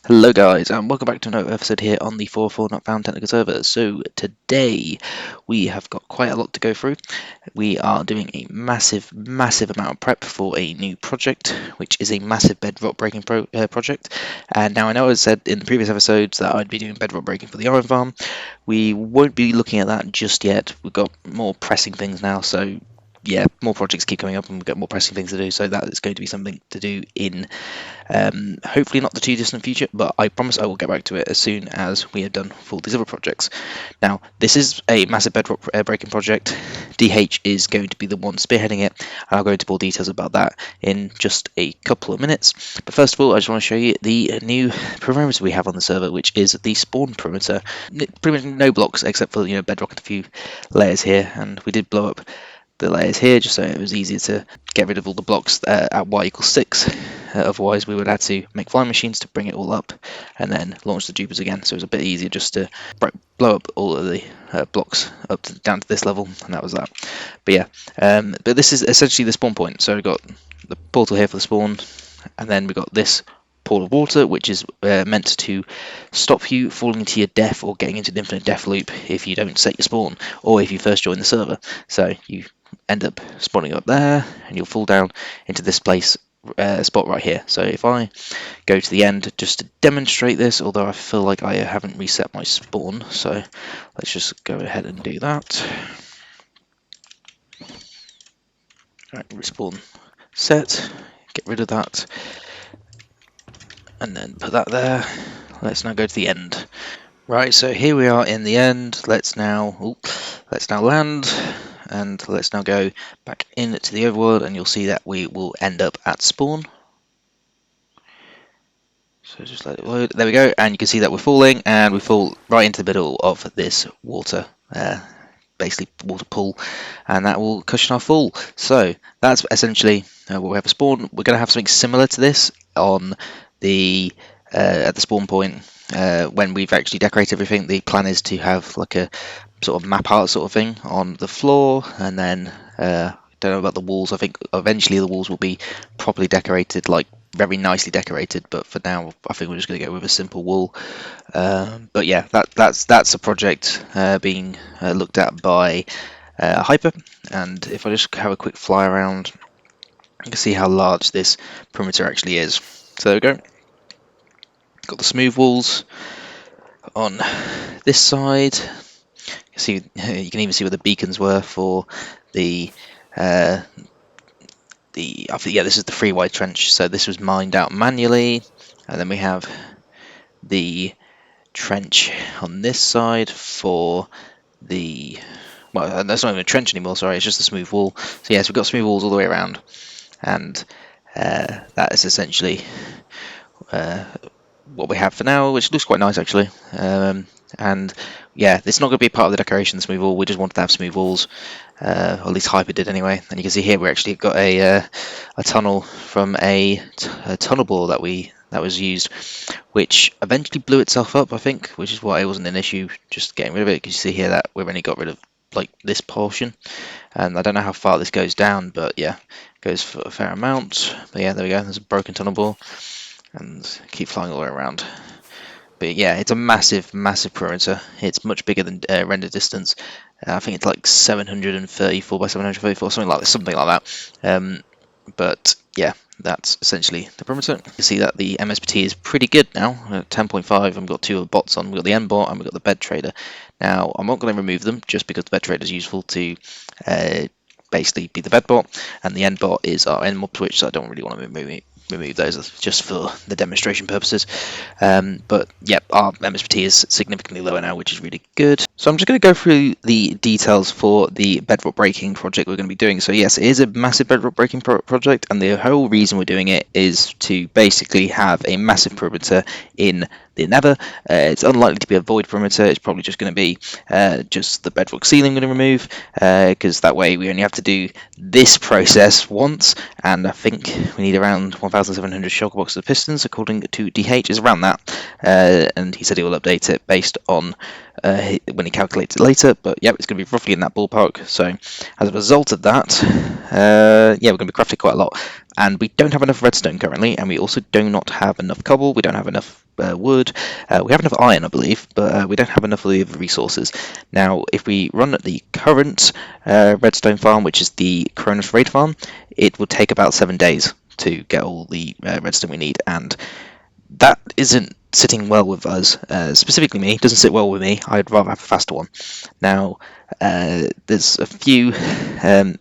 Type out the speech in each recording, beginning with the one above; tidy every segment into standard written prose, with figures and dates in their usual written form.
Hello guys, and welcome back to another episode here on the 4.4.Not Found technical server. So today we have got quite a lot to go through. We are doing a massive amount of prep for a new project, which is a massive bedrock breaking project. And now I know I said in the previous episodes that I'd be doing bedrock breaking for the iron farm. We won't be looking at that just yet. We've got more pressing things now, so yeah, more projects keep coming up and we've got more pressing things to do, so that is going to be something to do in hopefully not the too distant future, but I promise I will get back to it as soon as we have done for these other projects. Now, this is a massive bedrock breaking project. DH is going to be the one spearheading it, and I'll go into more details about that in just a couple of minutes. But first of all, I just want to show you the new perimeter we have on the server, which is the spawn perimeter. Pretty much no blocks except for bedrock and a few layers here, and we did blow up the layers here just so it was easier to get rid of all the blocks at y equals 6. Otherwise we would have to make flying machines to bring it all up and then launch the dupers again, so it was a bit easier just to blow up all of the blocks down to this level, and that was that. But yeah, but this is essentially the spawn point. So we've got the portal here for the spawn, and then we've got this pool of water, which is meant to stop you falling into your death or getting into an infinite death loop if you don't set your spawn, or if you first join the server. So you end up spawning up there and you'll fall down into this place spot right here. So if I go to the end just to demonstrate this, although I feel like I haven't reset my spawn, so let's just go ahead and do that. Alright, respawn set, get rid of that, and then put that there. Let's now go to the end. Right, so here we are in the end. Let's now land, and let's now go back into the overworld, and you'll see that we will end up at spawn. So just let it load. There we go, and you can see that we're falling, and we fall right into the middle of this water, basically water pool, and that will cushion our fall. So that's essentially what we have a spawn. We're going to have something similar to this on the at the spawn point. When we've actually decorated everything, the plan is to have like a sort of map art sort of thing on the floor, and then don't know about the walls. I think eventually the walls will be properly decorated, like very nicely decorated, but for now I think we're just going to go with a simple wall. But yeah, that's a project being looked at by Hyper, and if I just have a quick fly around, you can see how large this perimeter actually is. So there we go. Got the smooth walls on this side. You can even see where the beacons were for the I think, yeah, this is the free wide trench, so this was mined out manually, and then we have the trench on this side for the, well, that's not even a trench anymore, sorry, it's just a smooth wall. So yes, we've got smooth walls all the way around, and that is essentially what we have for now, which looks quite nice actually. And yeah, it's not going to be part of the decoration, the smooth wall. We just wanted to have smooth walls, or at least Hyper did anyway. And you can see here we actually got a tunnel from a tunnel bore that was used, which eventually blew itself up, I think, which is why it wasn't an issue just getting rid of it. Because you see here that we've only got rid of like this portion, and I don't know how far this goes down, but yeah, it goes for a fair amount. But yeah, there we go. There's a broken tunnel bore, and keep flying all the way around. But yeah, it's a massive perimeter. It's much bigger than render distance. I think it's like 734 by 734, something like that. But yeah, that's essentially the perimeter. You can see that the MSPT is pretty good now, at 10.5, and we've got two bots on. We've got the N bot and we've got the bed trader. Now, I'm not going to remove them just because the bed trader is useful to basically be the bed bot, and the N bot is our N mob switch, so I don't really want to remove those just for the demonstration purposes. But yeah, our MSPT is significantly lower now, which is really good. So I'm just going to go through the details for the bedrock breaking project we're going to be doing. So yes, it is a massive bedrock breaking project, and the whole reason we're doing it is to basically have a massive perimeter in the nether. It's unlikely to be a void perimeter. It's probably just going to be just the bedrock ceiling we're going to remove, because that way we only have to do this process once, and I think we need around 1,700 shulker boxes of pistons according to DH, is around that. and he said he will update it based on when he calculates it later. But yeah, it's going to be roughly in that ballpark. So as a result of that, yeah, we're going to be crafting quite a lot. And we don't have enough redstone currently, and we also do not have enough cobble. We don't have enough wood. We have enough iron, I believe, but we don't have enough of the other resources. Now, if we run the current redstone farm, which is the Cronus Raid farm, it will take about 7 days to get all the redstone we need, and that isn't sitting well with us, specifically me. It doesn't sit well with me. I'd rather have a faster one. Now, there's a few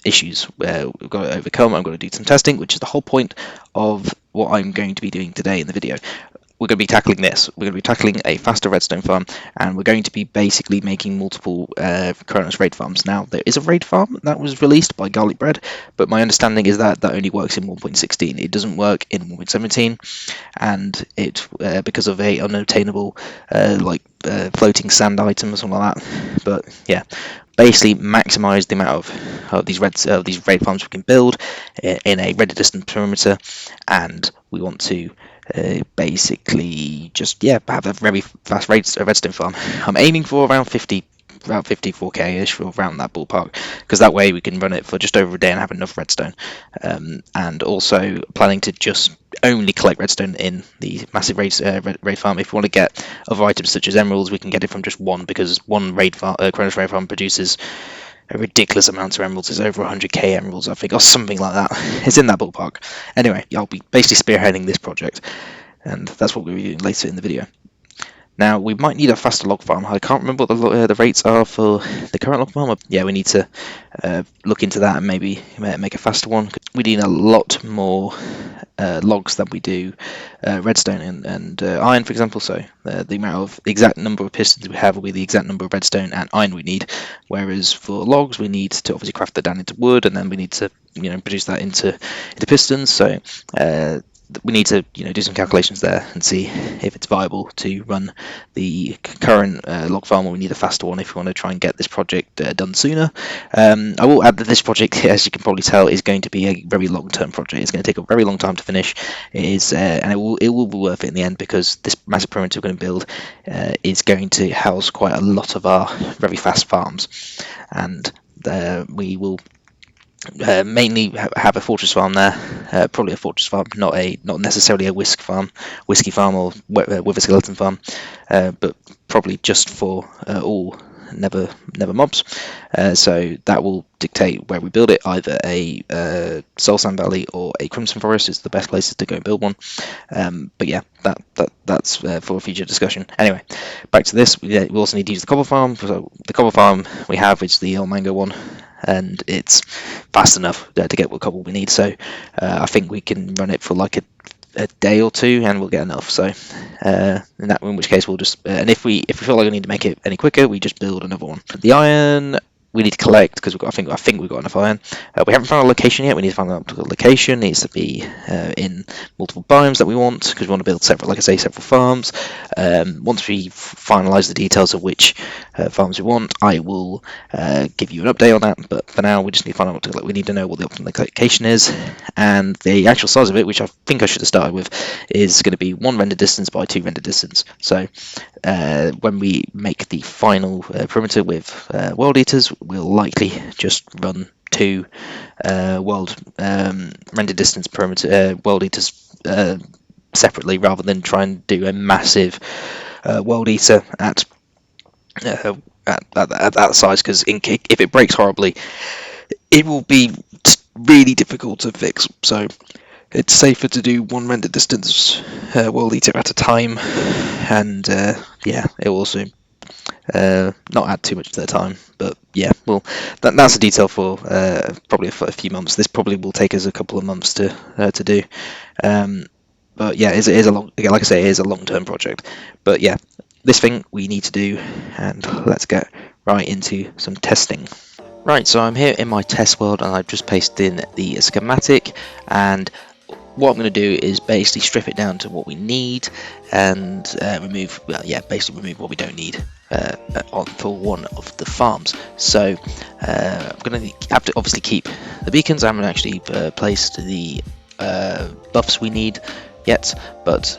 issues where we've got to overcome. I'm going to do some testing, which is the whole point of what I'm going to be doing today in the video. We're going to be tackling this. We're going to be tackling a faster redstone farm, and we're going to be basically making multiple Cronus raid farms. Now, there is a raid farm that was released by Garlic Bread, but my understanding is that that only works in 1.16. It doesn't work in 1.17, and it because of a unobtainable floating sand item or something like that. But yeah, basically maximize the amount of these raid farms we can build in a ready distance perimeter, and we want to basically just have a very fast redstone farm. I'm aiming for around 54k-ish, or around that ballpark, because that way we can run it for just over a day and have enough redstone. And also planning to just only collect redstone in the massive raid farm. If we want to get other items such as emeralds, we can get it from just one, because one Cronus raid farm produces a ridiculous amount of emeralds. It's over 100k emeralds, I think, or something like that. It's in that ballpark. Anyway, I'll be basically spearheading this project, and that's what we'll be doing later in the video. Now, we might need a faster log farm. I can't remember what the rates are for the current log farm. Yeah, we need to look into that and maybe make a faster one. We need a lot more logs than we do redstone and iron, for example. So the exact number of pistons we have will be the exact number of redstone and iron we need. Whereas for logs, we need to obviously craft that down into wood, and then we need to produce that into pistons. So we need to do some calculations there and see if it's viable to run the current log farm, or we need a faster one if we want to try and get this project done sooner. I will add that this project, as you can probably tell, is going to be a very long-term project. It's going to take a very long time to finish. It is, and it will be worth it in the end, because this massive perimeter we're going to build is going to house quite a lot of our very fast farms, and we will mainly have a fortress farm there, probably a fortress farm, not necessarily a whiskey farm or with a skeleton farm, but probably just for all never mobs. So that will dictate where we build it. Either a Soul Sand Valley or a Crimson Forest is the best places to go and build one. But yeah, that's for a future discussion. Anyway, back to this. We also need to use the cobble farm. So the cobble farm we have is the El Mango one, and it's fast enough to get what cobble we need. So I think we can run it for like a day or two, and we'll get enough. So in which case we'll just and if we feel like we need to make it any quicker, we just build another one. The iron we need to collect, because I think we've got enough iron. We haven't found a location yet. We need to find out the location. It needs to be in multiple biomes that we want, because we want to build several farms. Once we finalize the details of which farms we want, I will give you an update on that. But for now, we just need to find out we need to know what the optimal location is, and the actual size of it, which I think I should have started with, is going to be 1 render distance by 2 render distance. So when we make the final perimeter with world eaters, we'll likely just run 2 world render distance perimeter world eaters separately, rather than try and do a massive world eater at that size, because if it breaks horribly, it will be really difficult to fix. So it's safer to do 1 render distance world eater at a time, and yeah, it will also not add too much to their time. But yeah, well, that's a detail for probably a few months. This probably will take us a couple of months to do. But yeah, it is a long, again, like I say, it is a long-term project. But yeah, this thing we need to do, and let's get right into some testing. Right, so I'm here in my test world, and I've just pasted in the schematic, and what I'm going to do is basically strip it down to what we need, and basically remove what we don't need for one of the farms. So I'm going to have to obviously keep the beacons. I haven't actually placed the buffs we need yet, but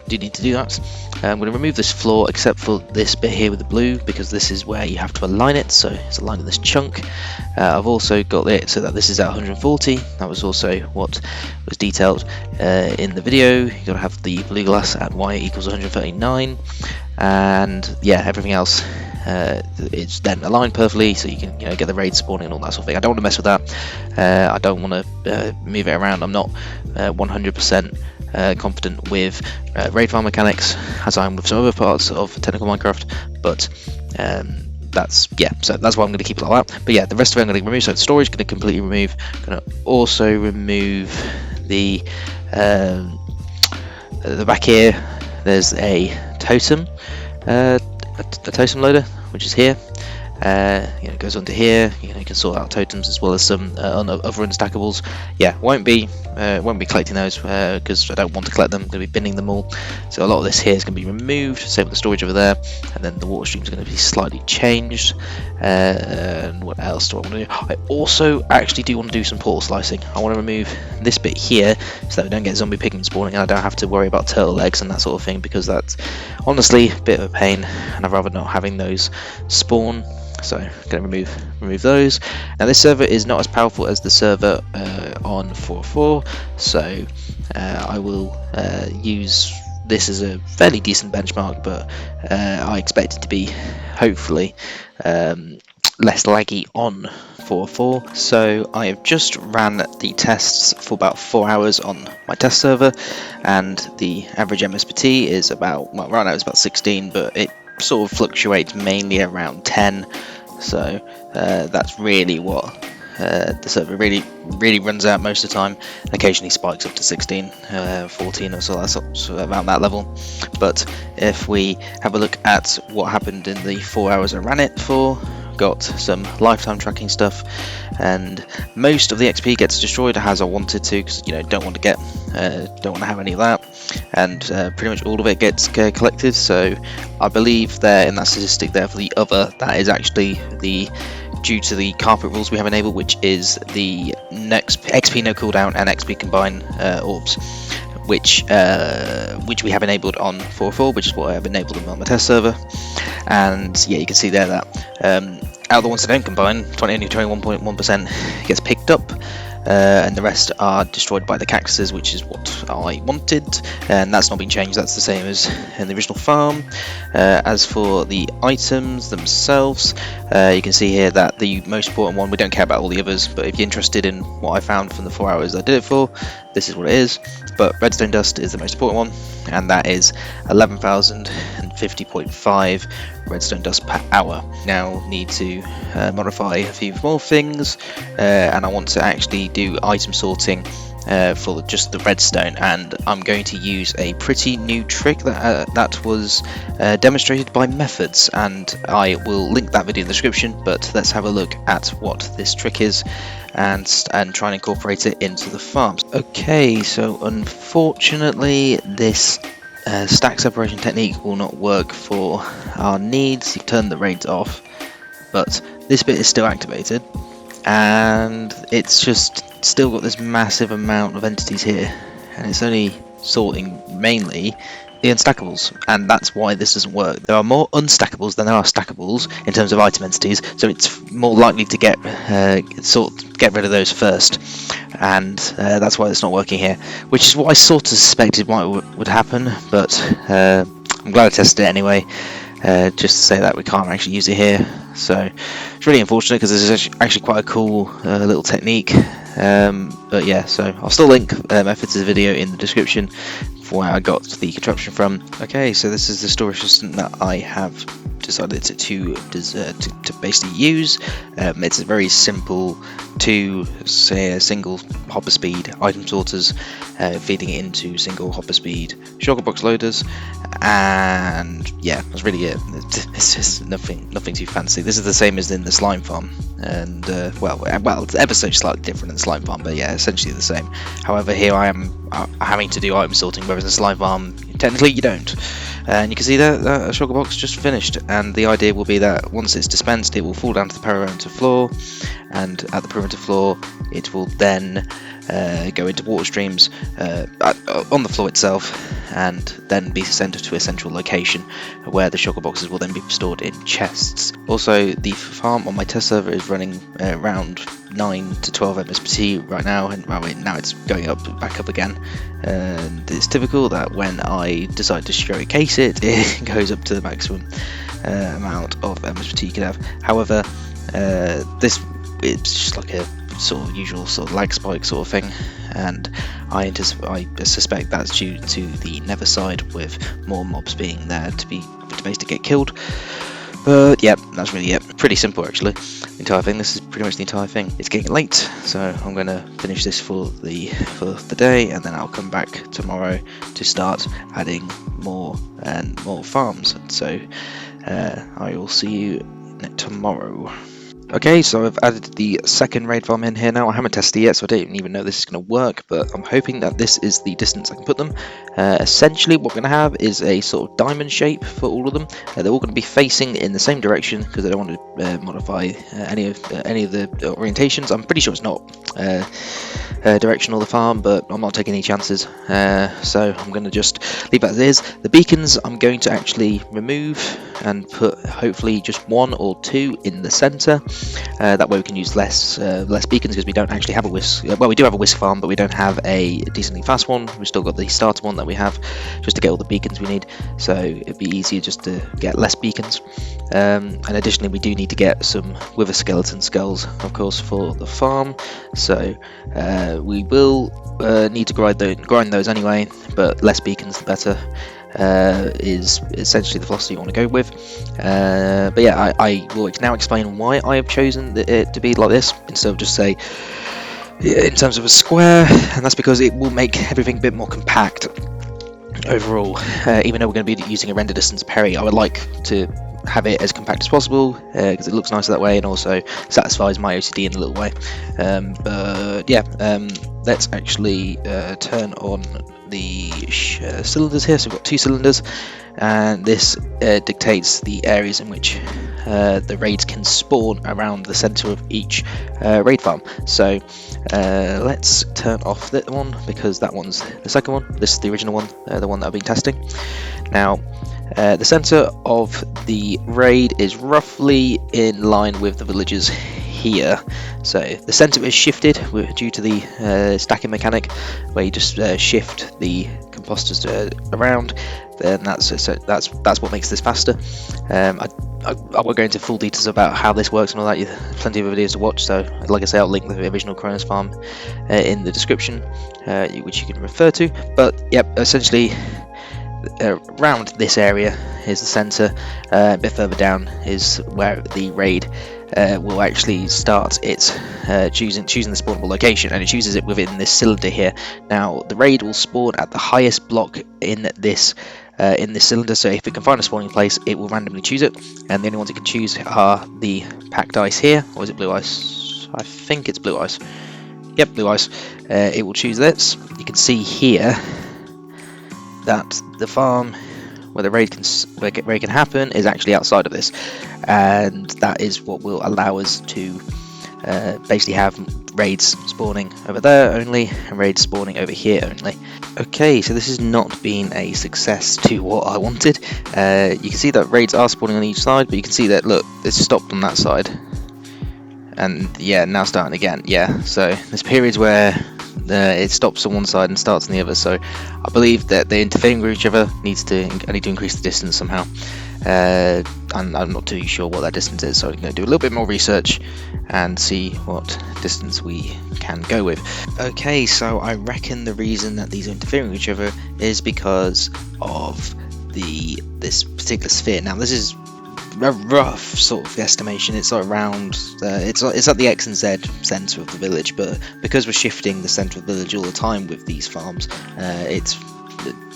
do need to do that. I'm going to remove this floor except for this bit here with the blue, because this is where you have to align it, so it's aligned in this chunk. I've also got it so that this is at 140. That was also what was detailed in the video. You've got to have the blue glass at Y equals 139, and yeah, everything else it's then aligned perfectly, so you can get the raid spawning and all that sort of thing. I don't want to mess with that. I don't want to move it around. I'm not 100% confident with raid farm mechanics, as I am with some other parts of technical Minecraft, but so that's why I'm going to keep it like that. But yeah, the rest of it I'm going to remove. So the storage going to completely remove. Going to also remove the back here. There's a totem, a totem loader, which is here. It goes onto here. You can sort out totems as well as some other unstackables. Yeah, won't be collecting those because I don't want to collect them. I'm going to be binning them all. So a lot of this here is going to be removed. Same with the storage over there, and then the water stream is going to be slightly changed. And what else do I want to do? I also actually do want to do some portal slicing. I want to remove this bit here so that we don't get zombie pigmen spawning, and I don't have to worry about turtle legs and that sort of thing, because that's honestly a bit of a pain, and I'd rather not having those spawn. So I'm going to remove those. Now this server is not as powerful as the server on 4.4, so I will use this as a fairly decent benchmark, but I expect it to be hopefully less laggy on 4.4. So I have just ran the tests for about 4 hours on my test server, and the average MSPT is about, well, right now it's about 16, but it sort of fluctuates mainly around 10. So that's really what the server really runs out most of the time. Occasionally spikes up to 16, 14 or so, that's around that level. But if we have a look at what happened in the 4 hours I ran it for, got some lifetime tracking stuff, and most of the XP gets destroyed as I wanted to, because don't want to have any of that, and pretty much all of it gets collected. So I believe there in that statistic there for the other, that is actually due to the carpet rules we have enabled, which is the next XP no cooldown and XP combine orbs, which we have enabled on 4.4, which is what I have enabled on my test server. And yeah, you can see there that out of the ones that don't combine, only 21.1% gets picked up, and the rest are destroyed by the cactuses, which is what I wanted, and that's not been changed. That's the same as in the original farm. As for the items themselves, you can see here that the most important one, we don't care about all the others, but if you're interested in what I found from the 4 hours I did it for, this is what it is. But redstone dust is the most important one, and that is 11,050.5 redstone dust per hour. Now need to modify a few more things, and I want to actually do item sorting for just the redstone, and I'm going to use a pretty new trick that was demonstrated by Methods, and I will link that video in the description. But let's have a look at what this trick is and try and incorporate it into the farms. Okay, so unfortunately this stack separation technique will not work for our needs. You've turned the raids off, but this bit is still activated, and it's just still got this massive amount of entities here, and it's only sorting mainly the unstackables, and that's why this doesn't work. There are more unstackables than there are stackables in terms of item entities, so it's more likely to get rid of those first, and that's why it's not working here, which is what I sort of suspected would happen. But I'm glad I tested it anyway, just to say that we can't actually use it here. So it's really unfortunate, because this is actually quite a cool little technique. But yeah, so I'll still link Methods' video in the description for where I got the contraption from. Okay, so this is the storage system that I have decided to basically use. It's a very simple single hopper speed item sorters, feeding it into single hopper speed shulker box loaders, and yeah, that's really it. It's just nothing too fancy. This is the same as in the slime farm, and well, it's ever so slightly different in the slime farm, but yeah, essentially the same. However, here I am having to do item sorting, whereas in the slime farm technically you don't. And you can see that a shulker box just finished, and the idea will be that once it's dispensed, it will fall down to the perimeter floor, and at the perimeter floor it will then go into water streams on the floor itself, and then be sent to a central location where the shulker boxes will then be stored in chests. Also, the farm on my test server is running around 9 to 12 MSP right now, and well, now it's going back up again. And it's typical that when I decide to showcase it, it goes up to the maximum amount of MSP you can have. However, it's just like a sort of usual sort of lag spike sort of thing, and I suspect that's due to the nether side, with more mobs being there to basically get killed. But yeah, that's really it. Pretty simple actually. The entire thing. This is pretty much the entire thing. It's getting late, so I'm going to finish this for the day, and then I'll come back tomorrow to start adding more and more farms. So I will see you tomorrow. Okay, so I've added the second raid farm in here now. I haven't tested it yet, so I don't even know this is going to work, but I'm hoping that this is the distance I can put them. Essentially, what we're going to have is a sort of diamond shape for all of them. They're all going to be facing in the same direction, because I don't want to modify any of the orientations. I'm pretty sure it's not directional, the farm, but I'm not taking any chances. So I'm going to just leave that as is. The beacons I'm going to actually remove and put hopefully just 1 or 2 in the center. That way we can use less beacons, because we don't actually have a whisk. Well, we do have a whisk farm, but we don't have a decently fast one. We've still got the starter one that we have just to get all the beacons we need, so it'd be easier just to get less beacons. And additionally, we do need to get some wither skeleton skulls, of course, for the farm, so we will need to grind those anyway, but less beacons the better. Is essentially the philosophy you want to go with. But yeah, I will now explain why I have chosen it to be like this, instead of just say in terms of a square, and that's because it will make everything a bit more compact overall. Even though we're going to be using a render distance parry, I would like to have it as compact as possible, because it looks nicer that way and also satisfies my OCD in a little way. But yeah, let's actually turn on the cylinders here. So we've got 2 cylinders, and this dictates the areas in which the raids can spawn around the center of each raid farm. So let's turn off that one, because that one's the second one. This is the original one, the one that I've been testing. Now the center of the raid is roughly in line with the villages here. So the center is shifted due to the stacking mechanic, where you just shift the composters around. Then that's what makes this faster. I won't go into full details about how this works and all that. You have plenty of videos to watch, so like I say, I'll link the original Kronos farm in the description, which you can refer to. But yep, essentially around this area is the center. A bit further down is where the raid will actually start its choosing the spawnable location, and it chooses it within this cylinder here. Now the raid will spawn at the highest block in this cylinder, so if it can find a spawning place, it will randomly choose it, and the only ones it can choose are the packed ice here, or is it blue ice? I think it's blue ice. Yep, blue ice. It will choose this. You can see here that the farm where the raid can happen is actually outside of this, and that is what will allow us to basically have raids spawning over there only and raids spawning over here only. Okay, so this has not been a success to what I wanted. You can see that raids are spawning on each side, but you can see that, look, it's stopped on that side, and yeah, now starting again. Yeah, so there's periods where it stops on one side and starts on the other, so I believe that they're interfering with each other. I need to increase the distance somehow, and I'm not too sure what that distance is, so I'm going to do a little bit more research and see what distance we can go with. Okay, so I reckon the reason that these are interfering with each other is because of this particular sphere. Now this is a rough sort of estimation. It's around it's at the X and Z center of the village, but because we're shifting the center of the village all the time with these farms, it's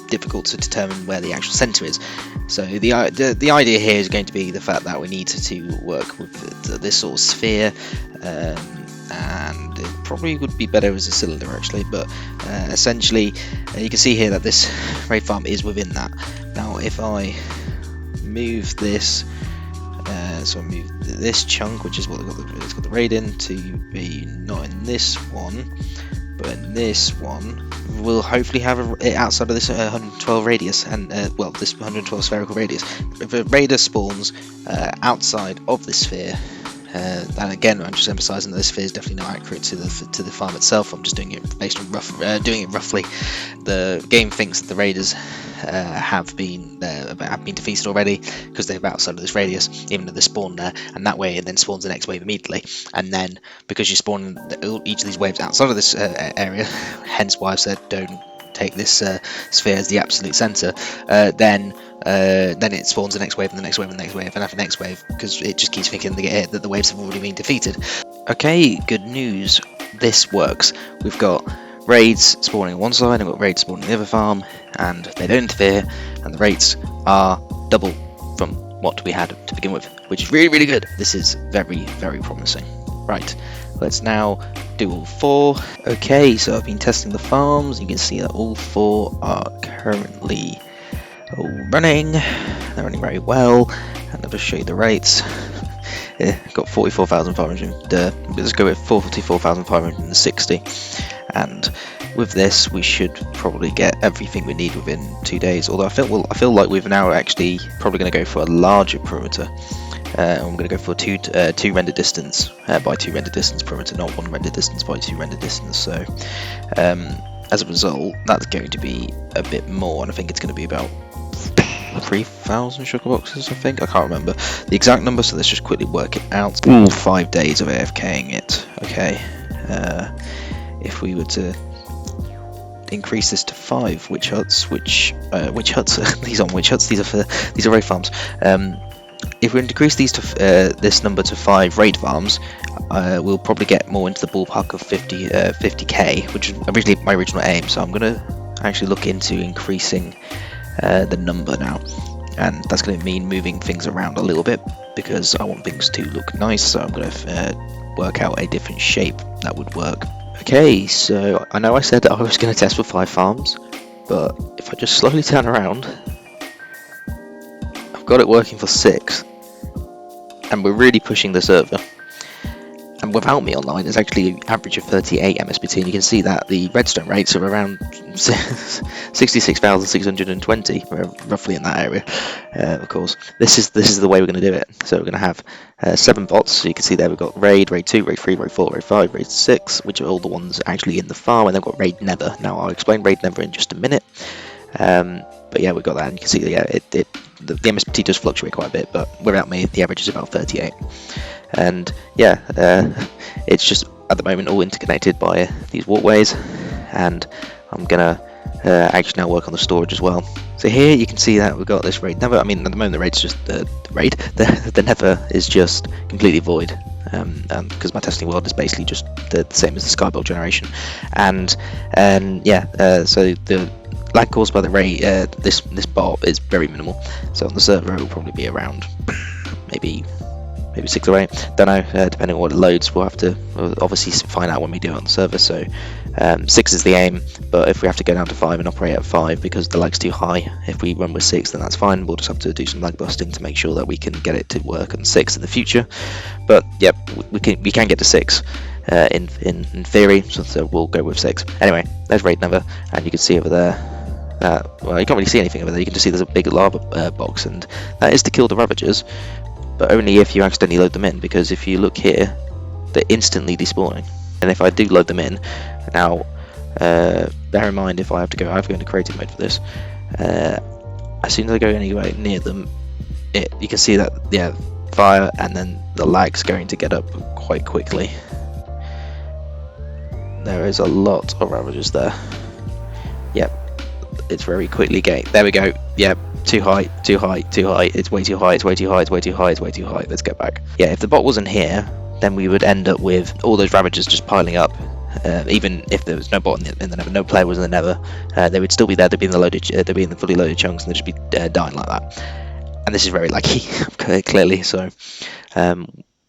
difficult to determine where the actual center is. So the idea here is going to be the fact that we need to work with this sort of sphere, and it probably would be better as a cylinder actually, but essentially you can see here that this raid farm is within that. Now if I move this, so I move this chunk, which is what it's got the raid in, to be not in this one, but in this one we'll hopefully have it outside of this 112 radius, and well, this 112 spherical radius. If a raider spawns outside of this sphere, and again, I'm just emphasising that this sphere is definitely not accurate to the farm itself. I'm just doing it based on doing it roughly. The game thinks that the raiders have been defeated already because they're outside of this radius, even though they spawn there, and that way it then spawns the next wave immediately. And then because you spawn each of these waves outside of this area, hence why I've said don't take this sphere as the absolute center, then it spawns the next wave and the next wave and the next wave and after the next wave, because it just keeps thinking that the waves have already been defeated. Okay, good news, this works. We've got raids spawning on one side and we've got raids spawning on the other farm, and they don't interfere, and the rates are double from what we had to begin with, which is really good. This is very promising. Right, let's now do all 4. Okay, so I've been testing the farms. You can see that all 4 are currently running. They're running very well, and I'll just show you the rates. Got 44,500. Let's go with 44,560, and with this we should probably get everything we need within 2 days. Although I feel like we've now actually probably going to go for a larger perimeter. I'm going to go for 2 render distance by 2 render distance perimeter, not 1 render distance by 2 render distance. So as a result, that's going to be a bit more, and I think it's going to be about 3,000 sugar boxes. I can't remember the exact number, so let's just quickly work it out. 5 days of AFKing it. Okay, if we were to increase this to 5 witch huts, which these aren't witch huts, these are raid farms. If we decrease these to this number to 5 raid farms, we'll probably get more into the ballpark of 50k, which is originally my original aim. So I'm going to actually look into increasing the number now, and that's going to mean moving things around a little bit because I want things to look nice. So I'm going to work out a different shape that would work. Okay, so I know I said that I was going to test for 5 farms, but if I just slowly turn around, I've got it working for 6, and we're really pushing the server. And without me online, it's actually an average of 38 MSBT, and you can see that the redstone rates are around 66,620, roughly in that area. Of course, this is the way we're going to do it. So we're going to have 7 bots. So you can see there we've got raid, raid 2, raid 3, raid 4, raid 5, raid 6, which are all the ones actually in the farm, and then we've got raid never. Now I'll explain raid never in just a minute. But yeah, we've got that, and you can see that, yeah, the MSBT does fluctuate quite a bit, but without me, the average is about 38. And yeah, it's just at the moment all interconnected by these walkways, and I'm gonna actually now work on the storage as well. So here you can see that we've got this raid never. I mean, at the moment the raid's just the never is just completely void, because my testing world is basically just the same as the Skybolt generation, and yeah, so the lag caused by the raid, this bot is very minimal. So on the server it will probably be around maybe 6 or 8, don't know, depending on what it loads. We'll have to obviously find out when we do it on the server. So 6 is the aim, but if we have to go down to 5 and operate at 5 because the lag's too high, if we run with 6, then that's fine. We'll just have to do some lag busting to make sure that we can get it to work on 6 in the future. But yep, we can get to 6 in theory, so we'll go with 6. Anyway, there's raid never, and you can see over there, well, you can't really see anything over there. You can just see there's a big lava box, and that is to kill the Ravagers, but only if you accidentally load them in, because if you look here, they're instantly despawning. And if I do load them in, now bear in mind, if I have to go into creative mode for this, as soon as I go anywhere near them, you can see that, yeah, fire, and then the lag's going to get up quite quickly. There is a lot of Ravagers there. Yep, it's very quickly getting, there we go, yep, too high, it's way too high, it's way too high, let's get back. Yeah, if the bot wasn't here, then we would end up with all those Ravagers just piling up. Even if there was no bot in the never, no player was in the never, they would still be there, they'd be in the fully loaded chunks, and they'd just be dying like that. And this is very lucky, clearly, so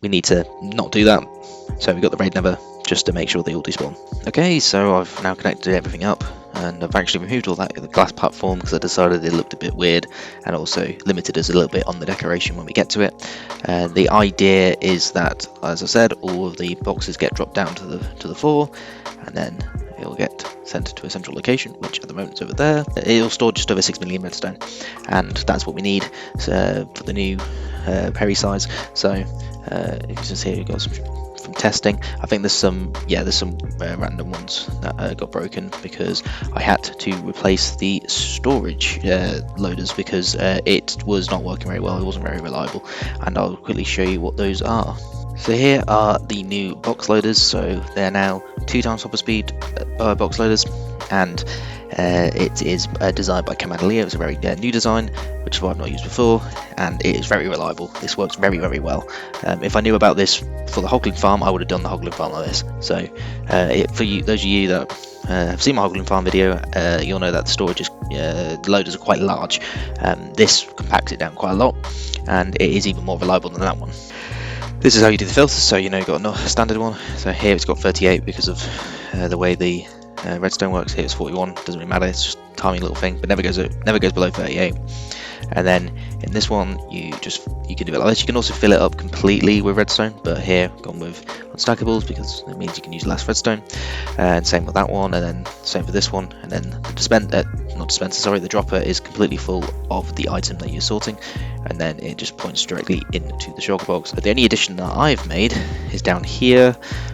we need to not do that. So we got the raid never, just to make sure they all despawn. Okay, so I've now connected everything up, and I've actually removed all that the glass platform because I decided it looked a bit weird, and also limited us a little bit on the decoration when we get to it. The idea is that, as I said, all of the boxes get dropped down to the floor, and then it'll get sent to a central location, which at the moment is over there. It'll store just over 6 million redstone, and that's what we need for the new Perry size. So you can just see we've got some from testing. I think there's some random ones that got broken because I had to replace the storage loaders because it was not working very well. It wasn't very reliable, and I'll quickly show you what those are. So here are the new box loaders. So they're now 2 times hopper speed box loaders, and it is designed by Leo. It's a very new design, which is what I've not used before, and it is very reliable. This works very, very well. If I knew about this for the Hogling farm, I would have done the Hogling farm like this. So for you, those of you that have seen my Hogling farm video, you'll know that the storage the loaders are quite large. This compacts it down quite a lot, and it is even more reliable than that one. This is how you do the filters. So you've got a standard one. So here it's got 38 because of the way the redstone works. Here it's 41. Doesn't really matter. It's just a tiny little thing, but never goes below 38. And then in this one, you can do it like this. You can also fill it up completely with redstone, but here I've gone with unstackables because it means you can use less redstone. And same with that one, and then same for this one. And then the dropper is completely full of the item that you're sorting, and then it just points directly into the shulker box. The only addition that I've made is down here,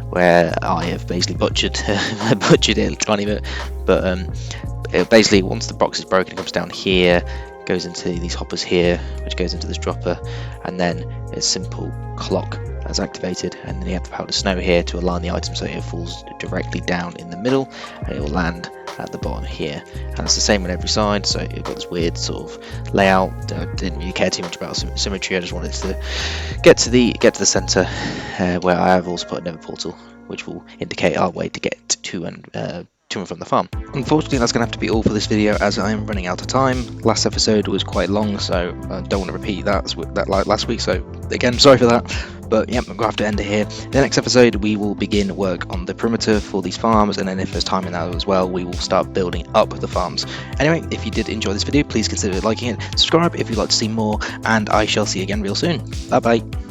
where I have basically butchered it a tiny bit. But basically, once the box is broken, it comes down here, goes into these hoppers here, which goes into this dropper, and then a simple clock that's activated, and then you have the powdered snow here to align the item so it falls directly down in the middle, and it will land at the bottom here. And it's the same on every side, so you've got this weird sort of layout. I didn't really care too much about symmetry. I just wanted to get to the center, where I have also put a nether portal, which will indicate our way to get to and from the farm. Unfortunately, that's going to have to be all for this video, as I am running out of time. Last episode was quite long, so I don't want to repeat that like last week, so again, sorry for that. But yeah, I'm going to have to end it here. In the next episode, we will begin work on the perimeter for these farms, and then if there's time in that as well, we will start building up the farms. Anyway, if you did enjoy this video, please consider liking it, subscribe if you'd like to see more, and I shall see you again real soon. Bye bye.